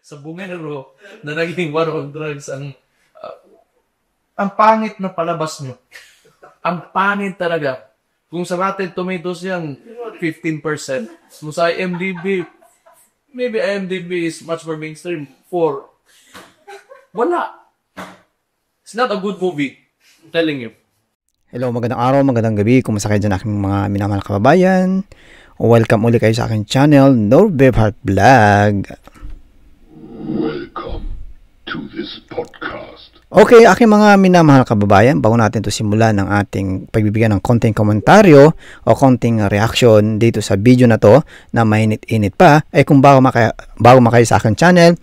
sa bungero na naging war on drugs ang pangit na palabas nyo. Ang pangit talaga. Kung sa Rotten Tomatoes yan, 15%. Kung sa IMDb, maybe IMDb is much more mainstream. 4. Wala. It's not a good movie. I'm telling you. Hello, magandang araw, magandang gabi. Kumusta kayo dyan aking mga minamahal kababayan? Welcome ulit kayo sa aking channel, Norbebhart Vlog. Welcome to this podcast. Okay, aking mga minamahal kababayan, bago natin to simulan ng ating pagbibigyan ng konting komentaryo o konting reaction dito sa video na to na mainit-init pa, ay kung bago makayo sa aking channel,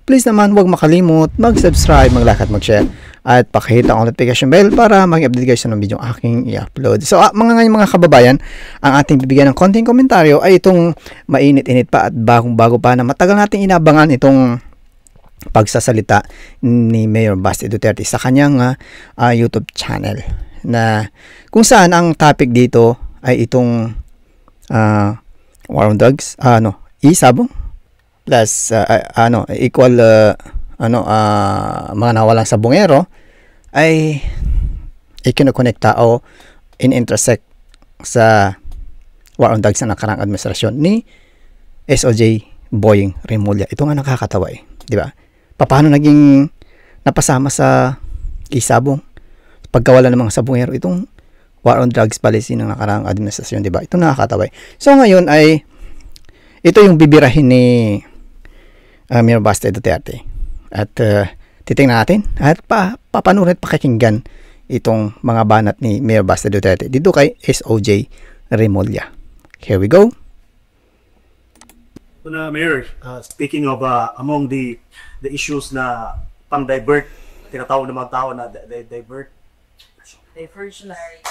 please naman huwag makalimot mag-subscribe, mag-like at mag-share at pakihit ang notification bell para mag-update kayo sa ng video aking i-upload. So mga kababayan, ang ating bibigyan ng konting komentaryo ay itong mainit-init pa at bagong-bago pa na matagal nating inabangan itong pagsasalita ni Mayor Basti Duterte sa kanyang YouTube channel, na kung saan ang topic dito ay itong war on drugs, isabong plus equal mga nawalang sabongero ay ikinukonekta o in-intersect sa war on drugs na nakarang administrasyon ni SOJ Boying Remulla. Ito nga nakakatawa di ba? Paano naging napasama sa isabong pagkawala ng mga sabongero itong war on drugs policy ng nakaraang administrasyon, di ba? Ito nakakatawa. So ngayon ay ito yung bibirahin ni Mayor Basti Duterte. At titingnan natin at papanurin at pakikinggan itong mga banat ni Mayor Basti Duterte dito kay SOJ Remulla. Here we go. Mayor, speaking of among the issues na pang-divert, tinatawag ng mga tao na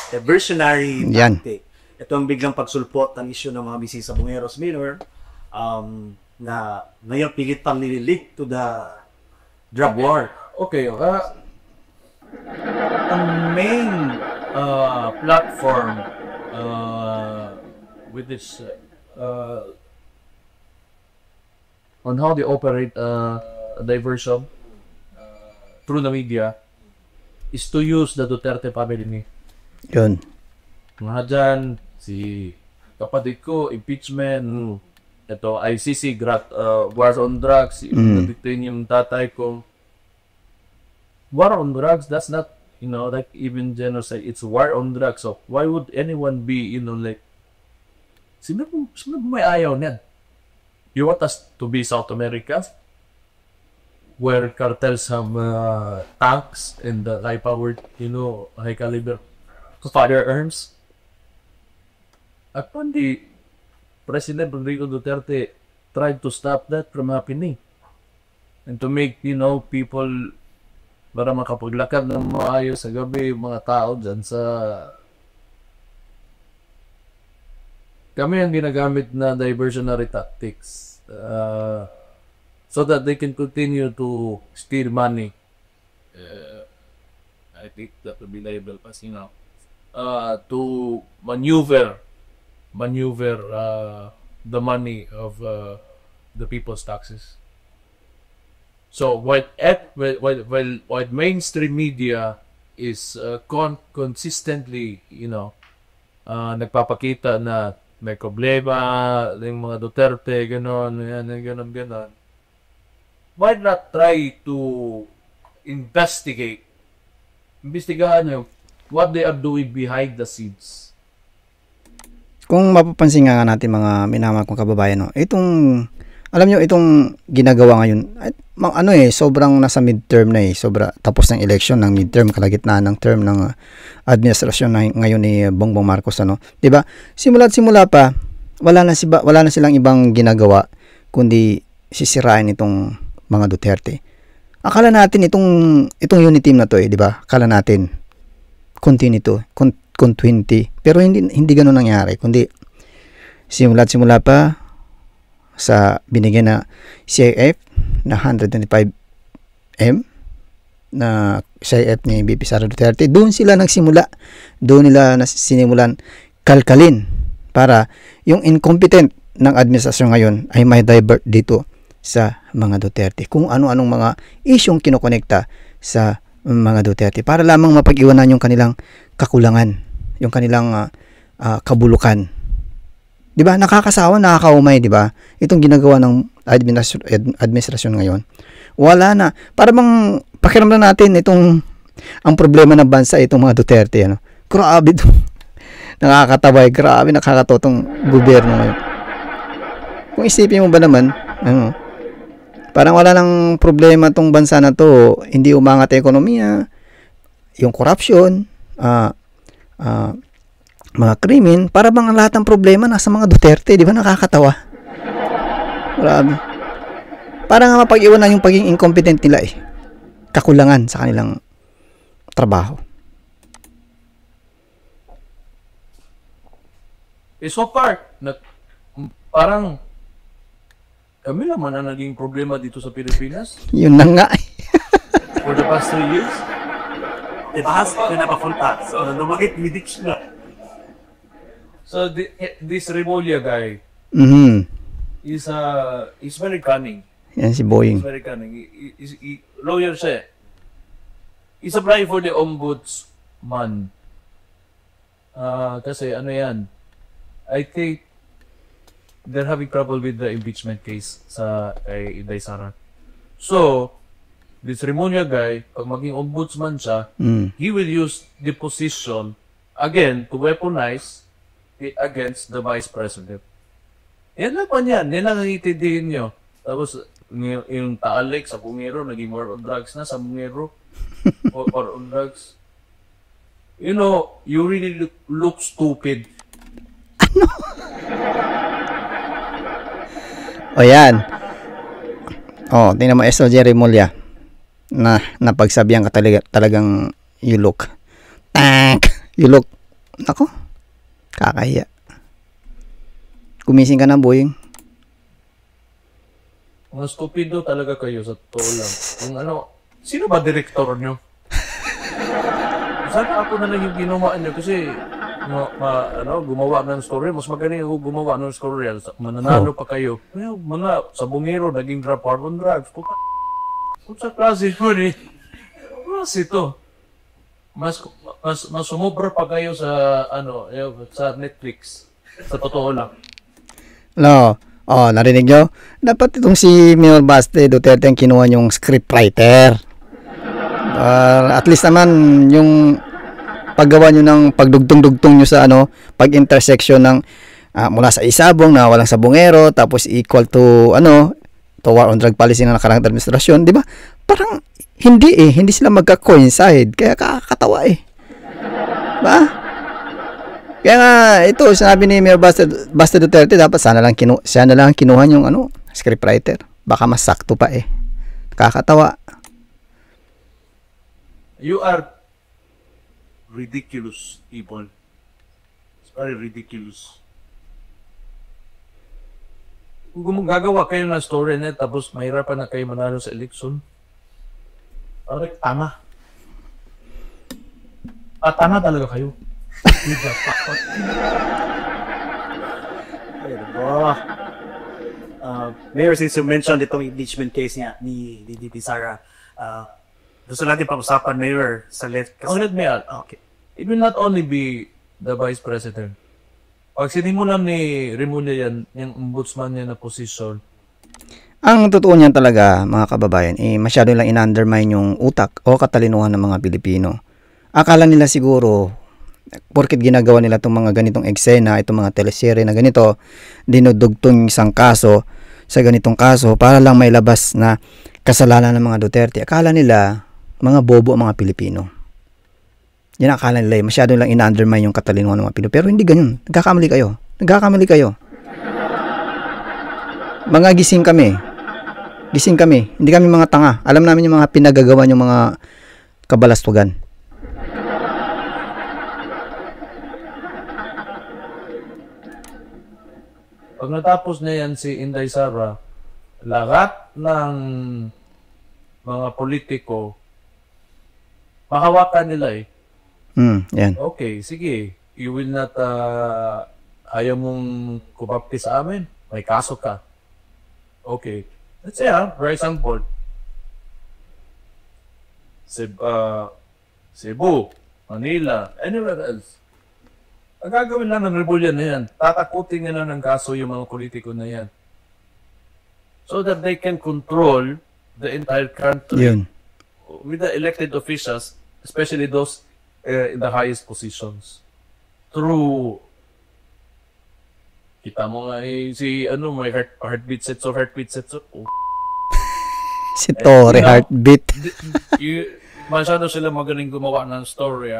diversionary tactic. Ito ang biglang pagsulpot ng issue ng mga bisig sabongeros, Mayor, na ngayon pilit pang nililik to the drug war. Okay, ang main platform with this on how they operate diversion through the media is to use the Duterte family. Yun. Mga dyan, si kapatid ko, impeachment, ito, ICC, war on drugs, yung tatay ko. War on drugs, that's not, like even genocide, it's war on drugs. So, why would anyone be, like, sino may ayaw niyan? You want us to be South America, where cartels have tanks and high-powered, high caliber firearms. At hindi, President Rodrigo Duterte tried to stop that from happening and to make, people para makapaglakad ng maayos sa gabi, mga tao dyan sa kami ang ginagamit na diversionary tactics so that they can continue to steal money. I think that would be labeled as, to maneuver the money of the people's taxes. So while mainstream media is consistently, nagpapakita na may problema ng mga Duterte, ganon. Why not try to investigahan what they are doing behind the scenes? Kung mapapansin nga natin mga minamahal kong kababayan, alam nyo, itong ginagawa ngayon, sobrang nasa midterm na tapos ng election ng midterm, kalagitnaan ng term ng administrasyon ngayon ni Bongbong Marcos, di ba? Simula pa, wala na silang ibang ginagawa kundi sisirain itong mga Duterte. Akala natin itong unit team na to, di ba? Akala natin continuity, pero hindi ganoon nangyari, kundi simula pa sa binigyan na CIF na 125M na CIF ni BP Sara Duterte, doon sila nagsimula. Doon nila sinimulan kalkalin para yung incompetent ng administrasyon ngayon ay may divert dito sa mga Duterte. Kung ano-anong mga isyong kinokonekta sa mga Duterte para lamang mapag-iwanan yung kanilang kakulangan, yung kanilang kabulukan. 'Di ba? Nakakasawa, nakakaumay, 'di ba? Itong ginagawa ng administrasyon ngayon. Wala na. Para bang pakiramdam natin itong ang problema ng bansa itong mga Duterte, ano. Grabe 'to. Nakakatabay, grabe, nakakatotong gobyerno ngayon. Kung isipin mo ba naman, ano, parang wala nang problema tong bansa na to, hindi umangat ang ekonomiya, yung corruption, mga krimen, para bang ang lahat ng problema nasa mga Duterte, di ba? Nakakatawa. Grabe. Para nga mapag-iwanan yung pagiging incompetent nila eh. Kakulangan sa kanilang trabaho. So far, parang kami naman ang naging problema dito sa Pilipinas Yun na nga. for the past 3 years. Ibahas na napapunta. So, lumagit midik na. So this Remulla guy is very cunning. Yan si Boying. He's very cunning. Lawyer siya. He's applying for the ombudsman. Kasi ano yan, I think they're having trouble with the impeachment case sa kay Inday Sara. So, this Remulla guy, pag maging ombudsman siya, he will use the position again to weaponize it against the vice president. Yan lang pa niyan. Yan lang ang itindihin nyo. Tapos, yung Taalik sa Bungero, naging war on drugs na sa Bungero. or on drugs. You know, you really look stupid. O yan. O, tingnan mo, SOJ Remulla. Napagsabihan ka talagang you look. You look. Ako, kakahiya. Gumising ka na, Boying. Mga stupido talaga kayo sa totoo lang. Yung ano, sino ba direktor nyo? Sana ako na lang yung ginawa nyo kasi gumawa ng story. Mas magaling ako gumawa ng story. Mananalo pa kayo. Well, mga sabungero, naging war on drugs. Kung sa klase mo eh. Klase ito. Mas sumobra pa kayo sa sa Netflix. Sa totoo lang. No. Oh, narinig nyo? Dapat itong si Mayor Baste Duterte ang kinuha yung scriptwriter. At least naman yung paggawa nyo ng pagdugtong-dugtong nyo sa pag-intersection ng mula sa Isabong na walang sabungero tapos equal to to war on drug policy ng nakarang administrasyon, di ba? Parang hindi sila magka-coincide kaya kakatawa eh. Ba? Kaya nga ito sinabi ni Mayor Baste Duterte dapat siya na lang kinuha yung scriptwriter. Baka mas sakto pa eh. Kakatawa. You are ridiculous people. It's very ridiculous. Kung gagawa kayo ng story net tapos mahirapan na kayo manalo sa election, parang tama. Tama talaga kayo. Mayor, since you mentioned itong impeachment case niya ni DP Sara, gusto natin pag-usapan, Mayor, sa left. Let me add, Okay. it will not only be the Vice President. Pag sinimulan ni Remulla yung ombudsman niya na posisyon, ang totoo niyan talaga, mga kababayan, masyado lang in-undermine yung utak o katalinuhan ng mga Pilipino. Akala nila siguro, porket ginagawa nila itong mga ganitong eksena, itong mga teleserye na ganito, dinudugtong isang kaso sa ganitong kaso para lang may labas na kasalanan ng mga Duterte. Akala nila, mga bobo ang mga Pilipino. Yan ang akala nila. Masyado lang ina-undermine yung katalinuhan ng mga Pilipino. Pero hindi ganyan. Nagkakamali kayo. Mga gising kami. Hindi kami mga tanga. Alam namin yung mga pinagagawa yung mga kabalastugan. pag natapos na yan si Inday Sara, lahat ng mga politiko, mahawakan nila eh. Yan. Okay, sige. You will not, ayaw mong kumapti sa amin, may kaso ka. Okay. let's say, for example, Cebu, Manila, anywhere else. Ang gagawin lang ng rebellion na yan, tatakutin nila ng kaso yung mga politiko na yan. So that they can control the entire country Yun. with the elected officials, especially those in the highest positions. Through, kita mo nga si, may heartbeat sets of. Oh. Si Torre Heartbeat. Masyado sila magaling gumawa ng story,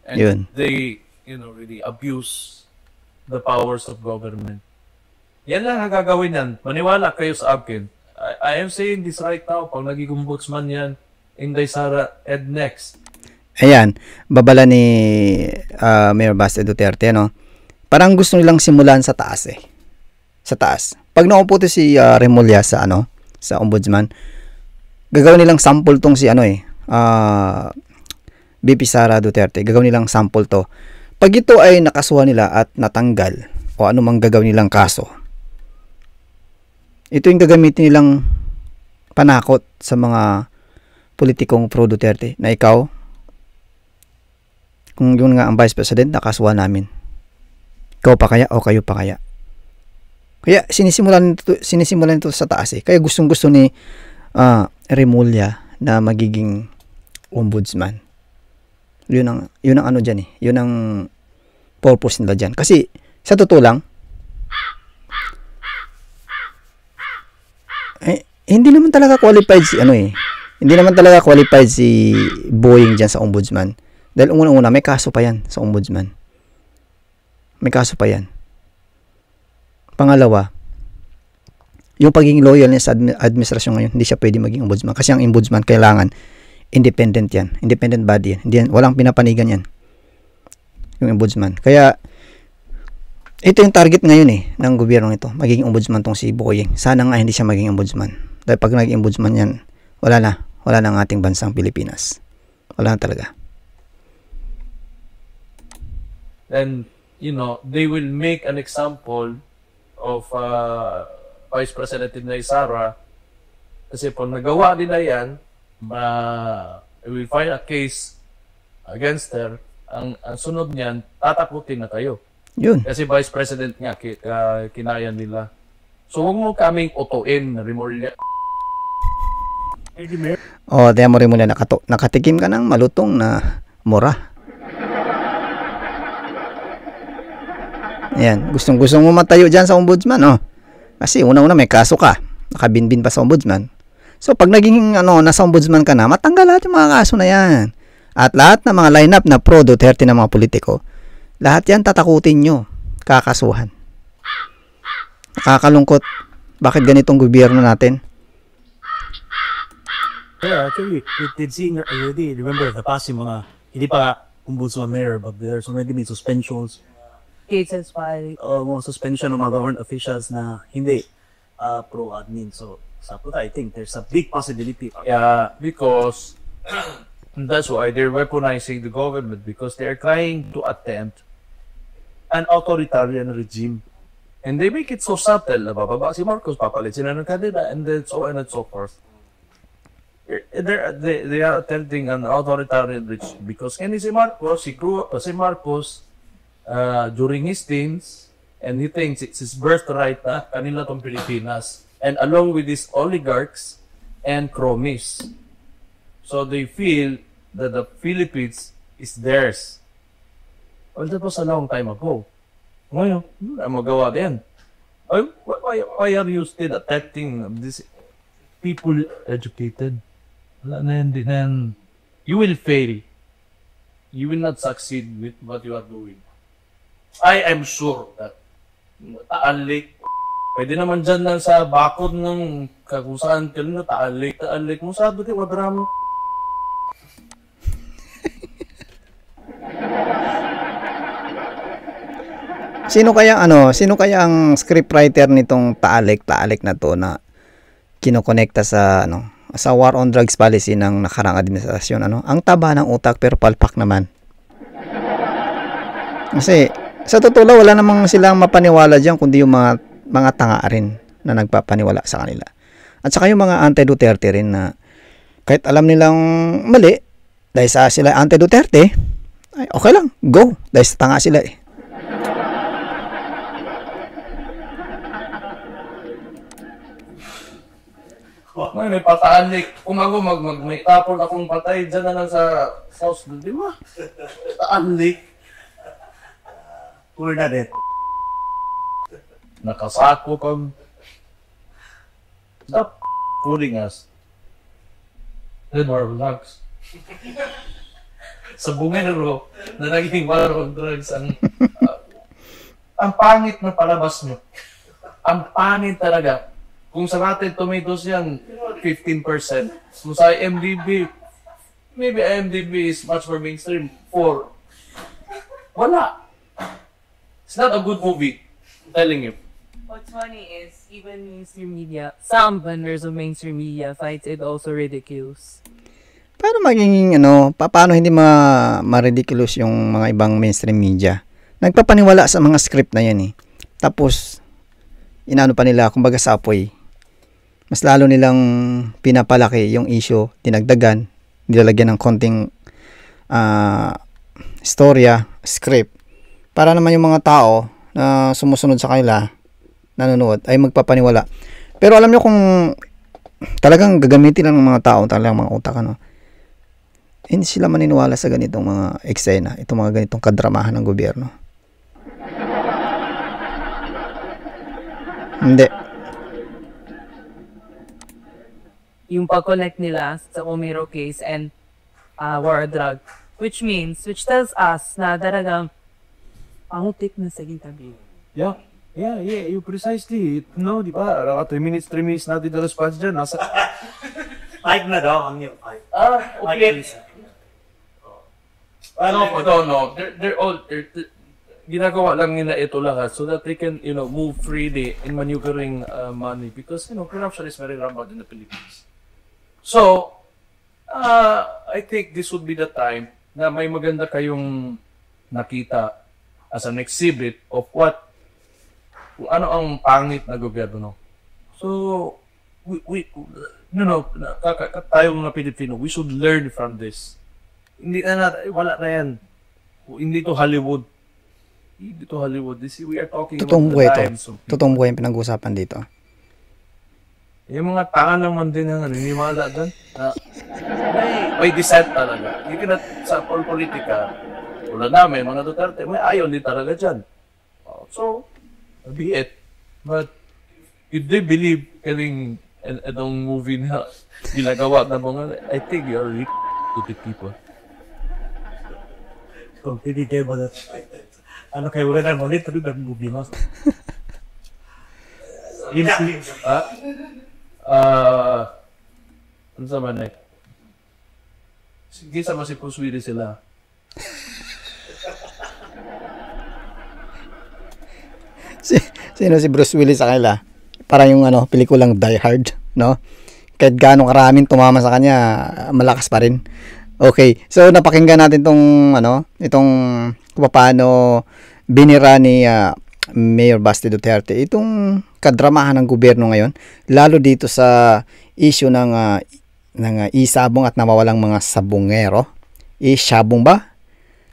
and Yun. they, really abuse the powers of government. Yan lang ang gagawin yan. Maniwala kayo sa akin. I am saying this right now. Pag naging ombudsman yan, Inday Sara, and next. Ayan, babala ni Mayor Baste Duterte, no? Parang gusto nilang simulan sa taas eh. Sa taas. Pag naupo to si Remulla sa sa ombudsman, gagawin nilang sample tong si BP Sara Duterte. Gagawin nilang sample to. Pag ito ay nakasuhan nila at natanggal o anumang gagawin nilang kaso, ito yung gagamitin nilang panakot sa mga politikong pro Duterte na ikaw, kung yun nga ang Vice President, nakasuhan namin. Ikaw pa kaya o kayo pa kaya? Kaya sinisimulan ito sa taas eh. Kaya gustong-gusto ni Remulla na magiging ombudsman. Yun ang dyan eh. Yun ang purpose nila dyan. Kasi sa totoo lang, hindi naman talaga qualified si hindi naman talaga qualified si Boying dyan sa ombudsman. Dahil unang-una, may kaso pa yan sa ombudsman. May kaso pa yan. Pangalawa, yung pagiging loyal niya sa administrasyon ngayon, hindi siya pwede maging ombudsman. Kasi ang ombudsman, kailangan independent yan. Independent body yan. Hindi yan, walang pinapanigan yan. Yung ombudsman. Kaya, ito yung target ngayon ng gobyerno ito. Magiging ombudsman tong si Boying. Sana nga hindi siya maging ombudsman. Dahil pag naging ombudsman yan, wala na ang ating bansang Pilipinas. Wala na talaga. And, they will make an example of Vice President Inday Sara. Kasi pag nagawa nila yan, we will file a case against her. Ang sunod niyan, tatakutin na kayo. Yun. Kasi Vice President nga, kinaya nila. So, huwag mo kaming utuin, Remulla. Tiyan mo rin muna, nakatikim ka ng malutong na mura. Ayan, gustong-gusto mo matayo dyan sa ombudsman, Kasi una-una may kaso ka, nakabinbin pa sa ombudsman. So, pag naging, nasa ombudsman ka na, matanggal lahat yung mga kaso na yan. At lahat ng mga lineup na pro Duterte ng mga politiko, lahat yan tatakutin nyo, kakasuhan. Nakakalungkot. Bakit ganitong gobyerno natin? Yeah, actually, we did see already. Remember, the past yung mga, hindi pa ombudsman mayor, but there's already been suspensions. Cases by mga suspension ng mga government officials na hindi pro-admin. So, I think there's a big possibility. Yeah, because that's why they're weaponizing the government, because they're trying to attempt an authoritarian regime. And they make it so subtle na bababa si Marcos, papalit sila ng kandida, and then so on and so forth. They are attempting an authoritarian regime because si Marcos, si Marcos, during his teens, and he thinks it's his birthright na kanila tong Pilipinas, and along with these oligarchs and cronies. So they feel that the Philippines is theirs. Well, that was a long time ago. Ngayon, magawa din. Why are you still attacking these people educated? Wala na yan. You will fail. You will not succeed with what you are doing. I am sure that Taal Lake, pwede naman dyan lang sa bakod ng kagusaan na Taal Lake mo, sabi ko, madrama. Sino kaya ang scriptwriter nitong Taal Lake na to na kinokonekta sa sa war on drugs policy ng nakarang administrasyon, Ang taba ng utak pero palpak naman. Kasi sa totoo lang, wala namang silang mapaniwala diyan kundi yung mga tanga rin na nagpapaniwala sa kanila. At saka yung mga anti-Duterte rin na kahit alam nilang mali, dahil sa sila anti-Duterte, ay okay lang, go. Dahil sa tanga sila eh. May pataanik. Kung ako may tapon akong patay dyan na lang sa house. Di ba? Pataanik. Poor na din. Nakasako kang... Stop fooling us. Then more relax. Sa bungero na naging war on drugs ang pangit na palabas nyo. Ang pangit talaga. Kung sa Rotten Tomatoes yan, 15%. Kung sa IMDb, maybe IMDb is much more mainstream. 4. Wala. It's not a good movie. I'm telling you. What's funny is, even mainstream media, some vendors of mainstream media finds it also ridiculous. Paano magiging, paano hindi ma-ridiculous yung mga ibang mainstream media? Nagpapaniwala sa mga script na yan eh. Tapos, inaano pa nila, kumbaga sa apoy. Mas lalo nilang pinapalaki yung issue, dinagdagan, nilalagyan ng konting storya, script, para naman yung mga tao na sumusunod sa kanila, nanonood, ay magpapaniwala. Pero alam nyo kung talagang gagamitin lang ng mga tao, talagang mga utak, hindi sila maniniwala sa ganitong mga eksena, itong mga ganitong kadramahan ng gobyerno. Hindi. Yung pag-connect nila sa Omero case and war on drug, which tells us na talagang pangutik na sa tabi. Yeah, you precisely. No, di ba? 3 minutes natin na response dyan. Nasa... 5 na daw ang yung 5. Okay. No. They're all... ginagawa lang nila ito lahat so that they can, move freely in maneuvering money because, corruption is very rampant in the Philippines. So, I think this would be the time na may maganda kayong nakita as an exhibit of kung ano ang pangit na gobyerno. So, tayong mga Pilipino, we should learn from this. Hindi na wala na yan. Hindi to Hollywood. We are talking Totoong about buhay the lives of people. Totoong buhay yung pinag-uusapan dito. Yung mga tanga naman din ang naniniwala doon. May dissent talaga. You cannot, sa politika, wala namin, mga Duterte, may ayaw din talaga dyan. So, be it. But, if they believe kaling itong movie na ginagawa na mga, I think you're to the people. Kung hindi kayo ba ano kayo wala na ulit, pero movie mo. Ano sa man eh? Sige, sama si Puswiri sila. Sino si Bruce Willis sa kanila? Parang yung pelikulang Die Hard, no? Kahit gaano karaming tumama sa kanya, malakas pa rin. Okay, so napakinggan natin itong kung paano binira ni Mayor Basti Duterte itong kadramahan ng gobyerno ngayon, lalo dito sa issue ng isabong at nawawalang mga sabungero. Isabong ba?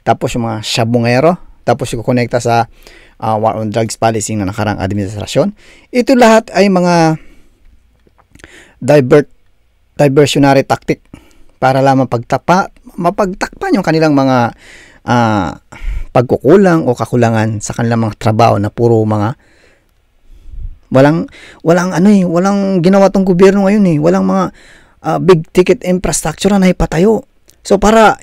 Tapos yung mga sabungero, tapos yung konekta sa war on drugs policy ng nakarang administrasyon. Ito lahat ay mga diversionary tactic para lamang mapagtakpan yung kanilang mga pagkukulang o kakulangan sa kanilang mga trabaho na puro mga walang ginawa tong gobyerno ngayon eh. Walang mga big ticket infrastructure na ipatayo. So para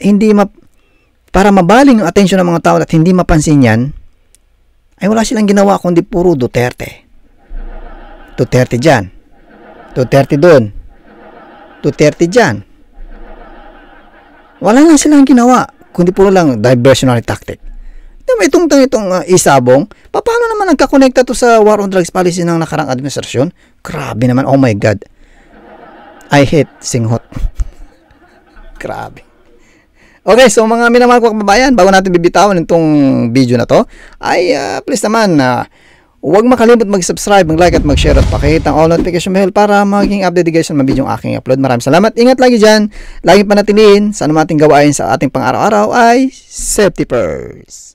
mabaling yung atensyon ng mga tao at hindi mapansin yan, ay wala silang ginawa kundi puro Duterte. Duterte dyan. Duterte doon. Duterte dyan. Wala lang silang ginawa kundi puro lang diversionary tactic. Itong isabong, paano naman nagkakonekta to sa war on drugs policy ng nakarang administrasyon? Grabe naman, oh my God. I hate singhot. Grabe. Okay, so mga minamahal ko kababayan, bago natin bibitawan itong video na to, ay please naman, Huwag makalimot mag-subscribe, mag-like at mag-share at pakihit ang all notification bell para maging update kayo sa mga video aking upload. Maraming salamat. Ingat lagi dyan. Laging panatiliin sa ating gawain sa ating pang-araw-araw ay safety first.